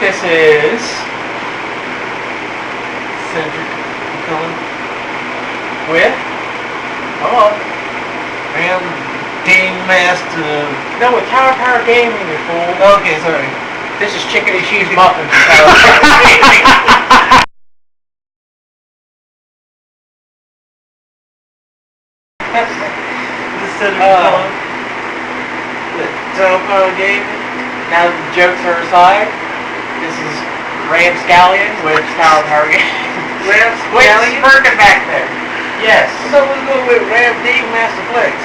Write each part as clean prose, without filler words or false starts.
This is Cedric Kannon with Man, Game Master. no, with Tower Power Gaming, you fool. Okay, sorry. This is Chickadee Cheese Muffins with Tower Power Gaming. This is Cedric Kannon with Tower Power Gaming. Now the jokes are aside, this is Ramscallion with Tower Power Gaming. Wait, Spurgeon back there. Yes. So we're going with Ram Game Master Flex.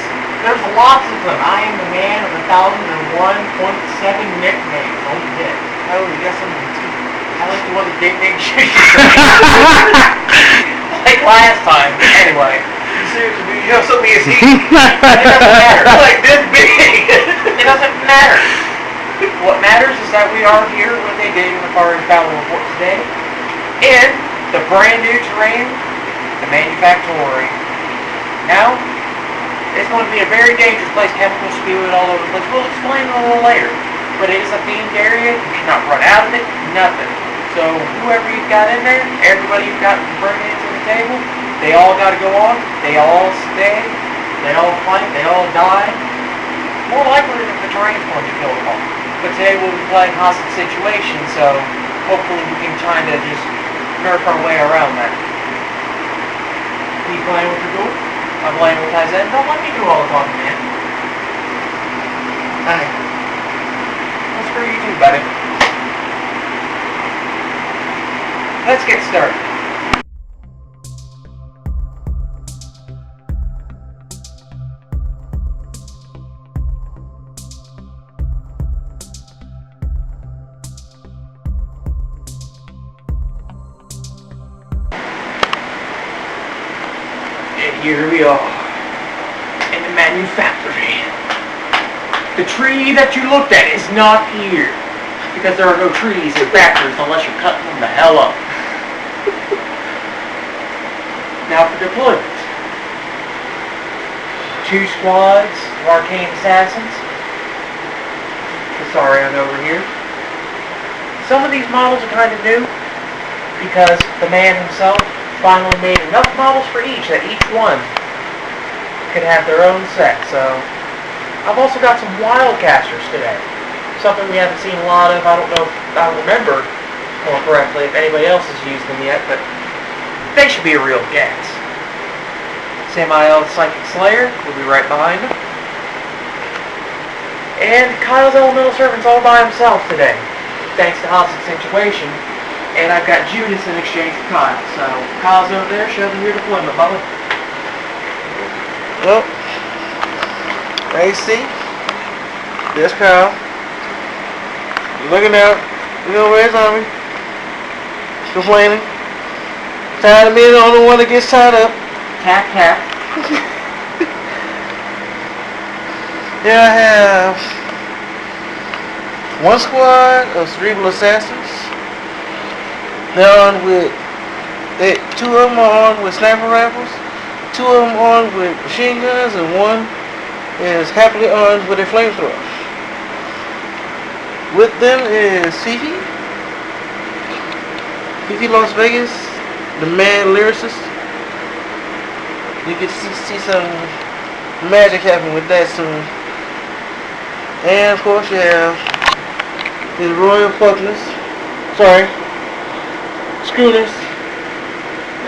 There's lots of them. I am the man of 1,001.7 nicknames. Oh, yeah. Oh, you got something too. I like the one that nickname shit. Like last time. Anyway. You seriously, you have something as heat. It doesn't matter. Like this big. It doesn't matter. What matters is that we are here with a David Nafaraious battle report today in the brand new terrain, the Manufactory. Now, it's going to be a very dangerous place. Chemicals spewing all over the place. We'll explain it a little later. But it is a themed area. You cannot run out of it. Nothing. So whoever you've got in there, everybody you've got bringing it to the table, they all got to go on. They all stay. They all fight. They all die. More likely than the terrain's going to kill them all. But today we'll be playing hostage situation, so hopefully we can kind of just nerf our way around that. You playing with your duel? I'm playing with Tyzen. Don't let me do all the talking, man. Hi. Well, screw you too, buddy. Let's get started. Here we are, in the Manufactory. The tree that you looked at is not here, because there are no trees in factories unless you're cutting them the hell up. Now for deployment. 2 squads of arcane assassins. Sorry, I'm over here. Some of these models are kind of new, because the man himself finally made enough models for each that each one could have their own set. So I've also got some wildcasters today. Something we haven't seen a lot of. I don't know if I remember more correctly if anybody else has used them yet, but they should be a real gas. Samael Psychic Slayer will be right behind him. And Kyle's Elemental Servant's all by himself today, thanks to hostage situation. And I've got Judas in exchange for Kyle. So Kyle's over there, show them your deployment, Bubba. Well, AC. There's Kyle. Looking out. You know where's Army? Complaining. Tired of being the only one that gets tied up. Tap, tap. Here I have 1 squad of cerebral assassins. They're armed with, 2 of them are armed with sniper rifles, 2 of them armed with machine guns, and 1 is happily armed with a flamethrower. With them is Fifi Las Vegas, the mad lyricist. You can see some magic happen with that soon. And of course you have his Royal Faulkners. Schooners.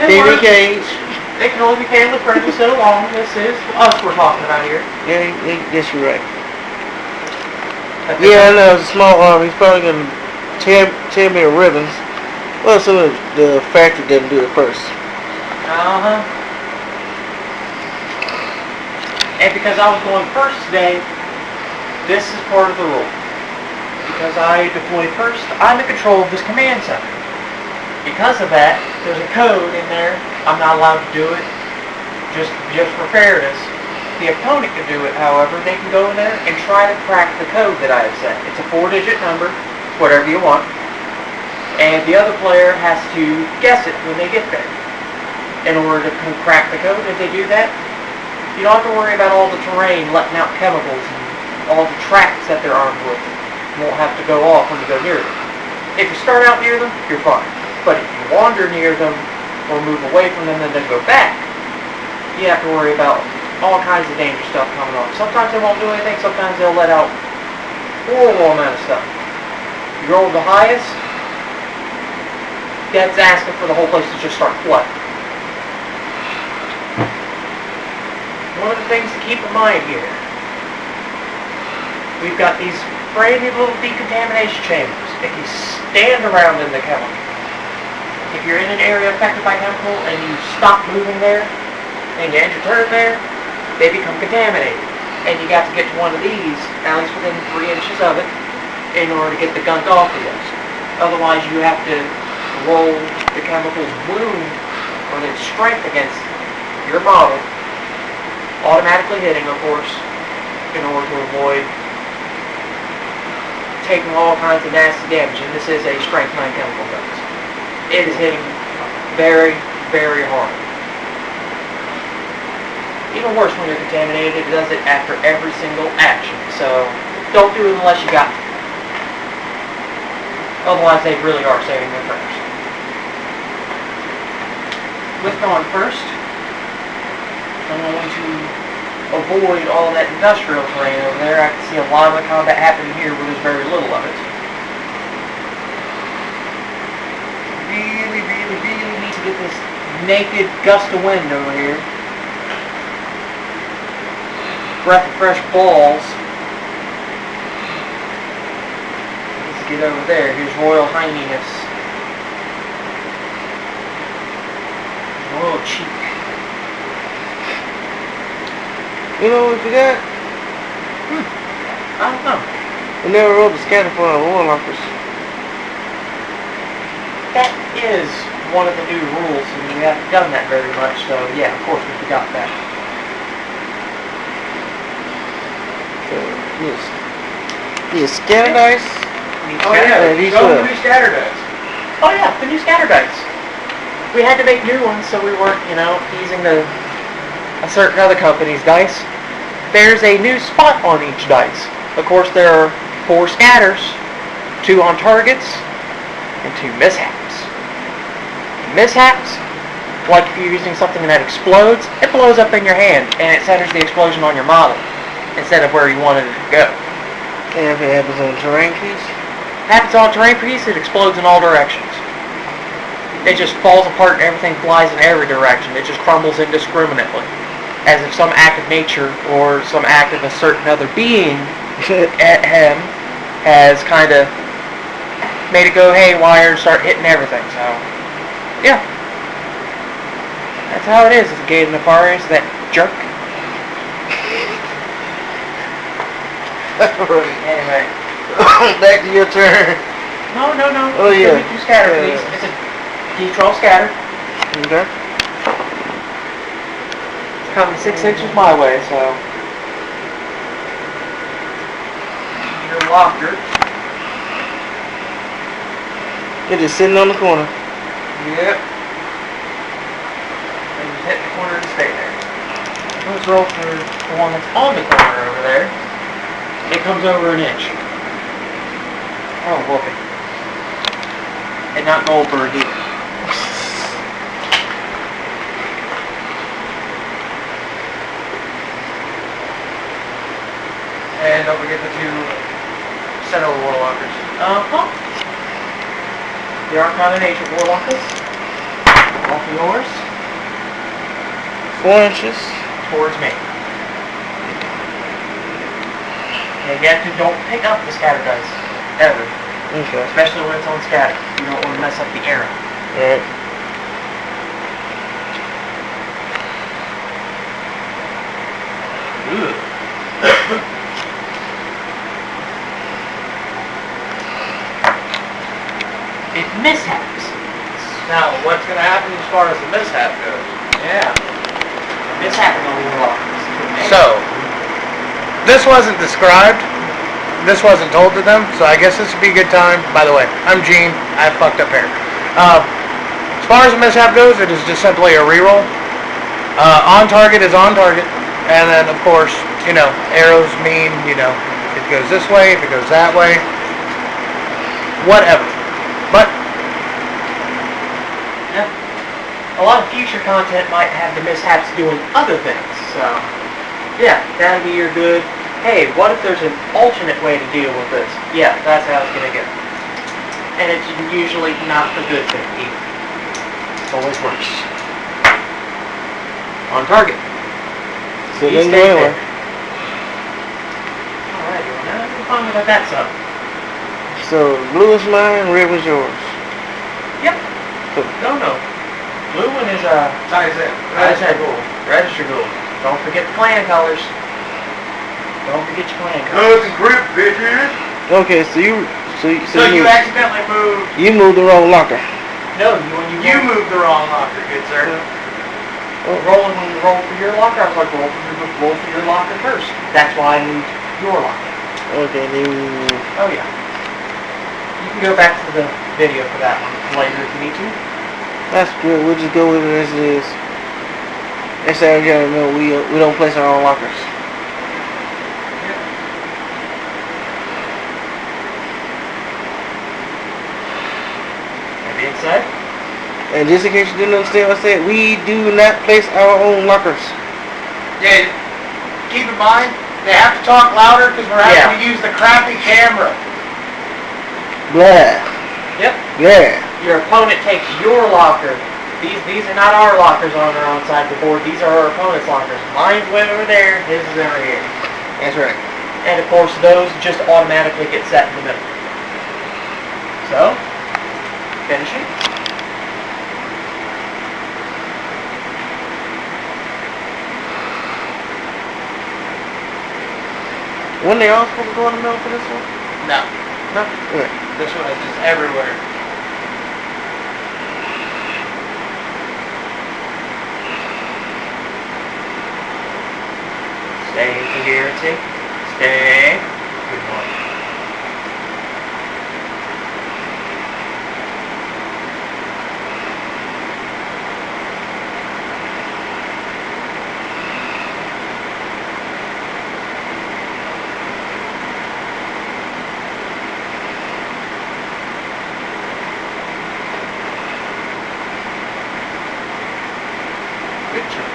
David Cage. They can only be family friendly so long. This is us we're talking about here. Yeah, yes, you're right. Yeah, I know, it's a small arm. He's probably going to tear me to ribbons. Well, so the factory doesn't do it first. Uh-huh. And because I was going first today, this is part of the rule. Because I deployed first, I'm in control of this command center. Because of that, there's a code in there. I'm not allowed to do it, just for fairness. The opponent can do it, however. They can go in there and try to crack the code that I have set. It's a 4-digit number, whatever you want. And the other player has to guess it when they get there in order to crack the code. If they do that, you don't have to worry about all the terrain letting out chemicals and all the tracks that they're armed with. You won't have to go off when you go near them. If you start out near them, you're fine. But if you wander near them or move away from them and then go back, you have to worry about all kinds of dangerous stuff coming on. Sometimes they won't do anything, sometimes they'll let out horrible amount of stuff. You roll the highest, that's asking for the whole place to just start flooding. One of the things to keep in mind here, we've got these brand new little decontamination chambers. If you stand around in the chemical, if you're in an area affected by chemical and you stop moving there, and you end your turn there, they become contaminated. And you got to get to one of these, at least within 3 inches of it, in order to get the gunk off of this. Otherwise you have to roll the chemical's wound or its strength against your model, automatically hitting, of course, in order to avoid taking all kinds of nasty damage. And this is a strength 9 chemical dose. It is hitting very, very hard. Even worse when you're contaminated, it does it after every single action. So don't do it unless you got to. Otherwise, they really are saving their prayers. With going first, I'm going to avoid all that industrial terrain over there. I can see a lot of the combat happening here where there's very little of it. Really, really, really need to get this naked gust of wind over here. Breath of fresh balls. Let's get over there. Here's Royal Highness. Royal Cheek. You know what we forgot? I don't know. We never wrote the scatter for our warlockers. That is one of the new rules, and we haven't done that very much, so yeah, of course we forgot that. Yes, scatter dice. Oh yeah, these show them the new scatter dice. Oh yeah, the new scatter dice. We had to make new ones so we weren't, using a certain other company's dice. There's a new spot on each dice. Of course, there are 4 scatters, 2 on targets, and 2 mishaps. Mishaps, like if you're using something that explodes, it blows up in your hand, and it centers the explosion on your model, instead of where you wanted it to go. And if it happens on a terrain piece? Happens on a terrain piece, it explodes in all directions. It just falls apart and everything flies in every direction. It just crumbles indiscriminately. As if some act of nature or some act of a certain other being at him has kind of made it go haywire and start hitting everything. So, yeah. That's how it is. It's a game of Nafaraious, that jerk. Anyway. Back to your turn. No. Oh, yeah. Do scatter, please. It's a D-troll scatter. Okay. It's coming 6 inches my way, so. Your locker. It is sitting on the corner. Yep. And just hit the corner and stay there. Let's roll for the one that's on the corner over there. It comes over an inch. Oh, whoopee. And not Goldberg either. And don't forget the 2 center warlockers. The Arcana Nature warlockers. Off yours. 4 inches. Towards me. And again, don't pick up the scatter dice. Ever. Okay. Especially when it's on scatter. You don't want to mess up the arrow. Alright. It mishaps. Now, what's going to happen as far as the mishap goes? Yeah. Mishaping on the warlockers. So, this wasn't described. This wasn't told to them, so I guess this would be a good time. By the way, I'm Gene. I have fucked up hair. As far as the mishap goes, it is just simply a reroll. On target is on target. And then, of course, arrows mean, if it goes this way, if it goes that way. Whatever. But Yeah. A lot of future content might have the mishaps doing other things, so yeah, that'd be your good. Hey, what if there's an alternate way to deal with this? Yeah, that's how it's gonna go. And it's usually not a good thing either. It's always worse. On target. So You then stay go there. anyway. Alright, well now we're fine about that stuff. So blue is mine, red was yours. Yep. No. Blue one is Register goal. Register gold. Don't forget the clan colors. Don't forget your clan colors. Grip, bitches. Okay, so you accidentally moved. you moved the wrong locker. No, when you moved the wrong locker, good sir. Oh, when you roll for your locker, I was like, roll for your locker first. That's why I moved your locker. okay, then Oh yeah. You can go back to the video for that one later if you need to. that's good. We'll just go with it as it is. Next time you know we don't place our own lockers. That being said, And just in case you didn't understand what I said, we do not place our own lockers. Yeah, keep in mind, they have to talk louder because we're having to use the crappy camera. Blah. yep, Blah. your opponent takes your locker. These are not our lockers on side of the board. These are our opponent's lockers. Mine's way over there. His is over here. That's right. And of course, those just automatically get set in the middle. So, finishing. When they all supposed to go in the middle for this one? No, No. Okay. this one is just everywhere. Stay coherent. Stay. Good boy. Good job.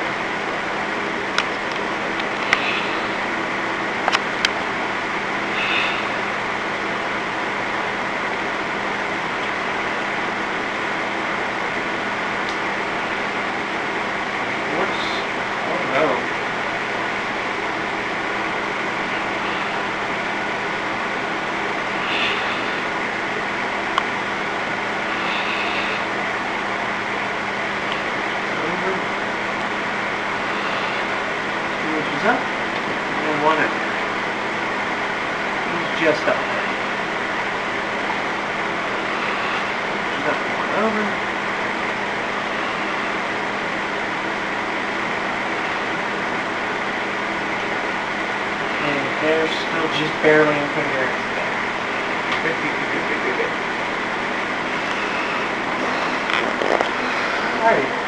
Oh no. Two inches up and one over. He's just up there. Inches up and one over. And they're still just barely in coherence there. Good. Alrighty.